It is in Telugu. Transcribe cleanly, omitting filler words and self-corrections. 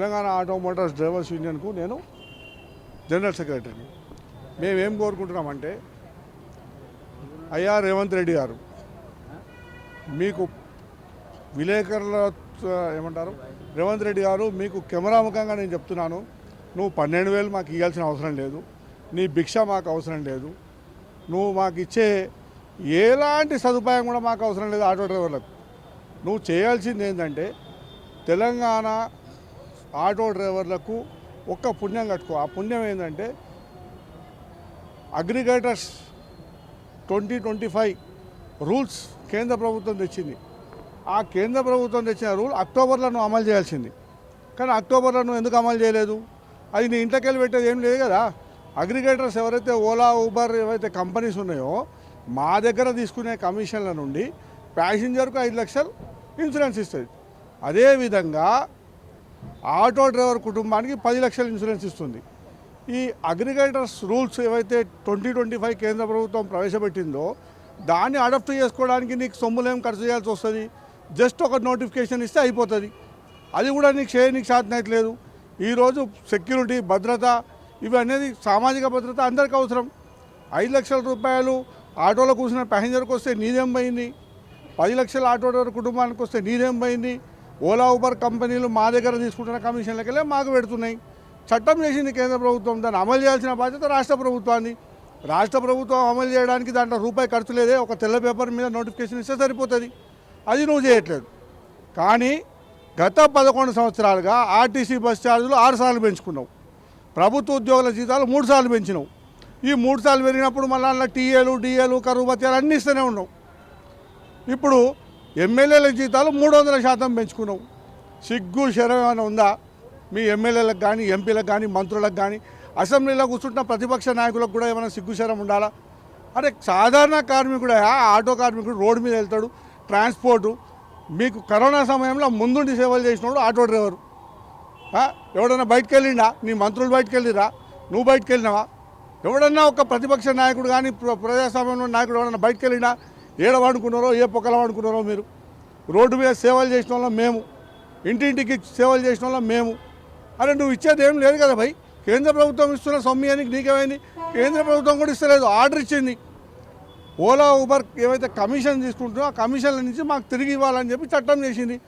తెలంగాణ ఆటో మోటార్స్ డ్రైవర్స్ యూనియన్కు నేను జనరల్ సెక్రటరీని. మేమేం కోరుకుంటున్నామంటే, అయ్యా రేవంత్ రెడ్డి గారు, మీకు విలేకరుల ఏమంటారు, రేవంత్ రెడ్డి గారు మీకు కెమెరాముఖంగా నేను చెప్తున్నాను, నువ్వు 12,000 మాకు ఇవ్వాల్సిన అవసరం లేదు, నీ భిక్ష మాకు అవసరం లేదు, నువ్వు మాకు ఇచ్చే ఎలాంటి సదుపాయం కూడా మాకు అవసరం లేదు. ఆటో డ్రైవర్లకు నువ్వు చేయాల్సింది ఏంటంటే, తెలంగాణ ఆటో డ్రైవర్లకు ఒక్క పుణ్యం కట్టుకో. ఆ పుణ్యం ఏంటంటే, అగ్రిగేటర్స్ 2025 రూల్స్ కేంద్ర ప్రభుత్వం తెచ్చింది. ఆ కేంద్ర ప్రభుత్వం తెచ్చిన రూల్ అక్టోబర్లో నువ్వు అమలు చేయాల్సింది. కానీ అక్టోబర్లో నువ్వు ఎందుకు అమలు చేయలేదు? అది నీ ఇంట్లోకి వెళ్ళి పెట్టేది ఏం లేదు కదా. అగ్రిగేటర్స్ ఎవరైతే ఓలా ఊబర్ ఏవైతే కంపెనీస్ ఉన్నాయో, మా దగ్గర తీసుకునే కమిషన్ల నుండి ప్యాసింజర్కు 5 లక్షలు ఇన్సూరెన్స్ ఇస్తుంది. అదేవిధంగా ఆటో డ్రైవర్ కుటుంబానికి 10 లక్షల ఇన్సూరెన్స్ ఇస్తుంది. ఈ అగ్రిగేటర్స్ రూల్స్ ఏవైతే 2025 కేంద్ర ప్రభుత్వం ప్రవేశపెట్టిందో, దాన్ని అడాప్ట్ చేసుకోవడానికి నీకు సొమ్ములేం ఖర్చు చేయాల్సి వస్తుంది. జస్ట్ ఒక నోటిఫికేషన్ ఇస్తే అయిపోతుంది. అది కూడా నీకు చేయడానికి సాధ్యమైతలేదు. ఈరోజు సెక్యూరిటీ, భద్రత, ఇవి అనేది సామాజిక భద్రత అందరికీ అవసరం. 5 లక్షల రూపాయలు ఆటోలో కూర్చున్న ప్యాసింజర్కి వస్తే నీదేం పోయింది? 10 లక్షల ఆటో డ్రైవర్ కుటుంబానికి వస్తే నీదేం పోయింది? ఓలా ఊబర్ కంపెనీలు మా దగ్గర తీసుకుంటున్న కమిషన్లకెళ్ళే మాకు పెడుతున్నాయి. చట్టం చేసింది కేంద్ర ప్రభుత్వం, దాన్ని అమలు చేయాల్సిన బాధ్యత రాష్ట్ర ప్రభుత్వాన్ని. రాష్ట్ర ప్రభుత్వం అమలు చేయడానికి దాంట్లో రూపాయి ఖర్చు లేదే. ఒక తెల్ల పేపర్ మీద నోటిఫికేషన్ ఇస్తే సరిపోతుంది. అది నువ్వు చేయట్లేదు. కానీ గత 11 సంవత్సరాలుగా ఆర్టీసీ బస్ ఛార్జీలు 6 సార్లు పెంచుకున్నావు. ప్రభుత్వ ఉద్యోగుల జీతాలు 3 సార్లు పెంచినావు. ఈ 3 సార్లు పెరిగినప్పుడు మళ్ళీ అలా టీఏలు, డిఏలు, కరువు భత్యాలు అన్నీ ఇస్తూనే ఉన్నావు. ఇప్పుడు ఎమ్మెల్యేల జీతాలు 300% పెంచుకున్నావు. సిగ్గు శరం ఏమైనా ఉందా మీ ఎమ్మెల్యేలకు కానీ, ఎంపీలకు కానీ, మంత్రులకు కానీ? అసెంబ్లీలో కూర్చుంటున్న ప్రతిపక్ష నాయకులకు కూడా ఏమైనా సిగ్గు శరం ఉండాలా? అరే సాధారణ కార్మికుడు, ఆటో కార్మికుడు రోడ్డు మీద వెళ్తాడు, ట్రాన్స్పోర్టు. మీకు కరోనా సమయంలో ముందుండి సేవలు చేసినోడు ఆటో డ్రైవరు. ఎవడన్నా బయటకు వెళ్ళిండా? నీ మంత్రులు బయటకు వెళ్ళిరా? నువ్వు బయటకు వెళ్ళినావా? ఎవడన్నా ఒక ప్రతిపక్ష నాయకుడు కానీ, ప్రజాస్వామ్యంలో నాయకుడు ఎవడన్నా బయటకు వెళ్ళినా? ఏడ వండుకున్నారో, ఏ పొక్కల వండుకున్నారో మీరు? రోడ్డు మీద సేవలు చేసిన వాళ్ళం మేము, ఇంటింటికి సేవలు చేసిన వాళ్ళం మేము. అరే నువ్వు ఇచ్చేది ఏం లేదు కదా భయ్. కేంద్ర ప్రభుత్వం ఇస్తున్న సొమ్మియానికి నీకేమైంది? కేంద్ర ప్రభుత్వం కూడా ఇస్తలేదు, ఆర్డర్ ఇచ్చింది. ఓలా ఊబర్ ఏవైతే కమిషన్ తీసుకుంటుందో ఆ కమిషన్ల నుంచి మాకు తిరిగి ఇవ్వాలని చెప్పి చట్టం చేసింది.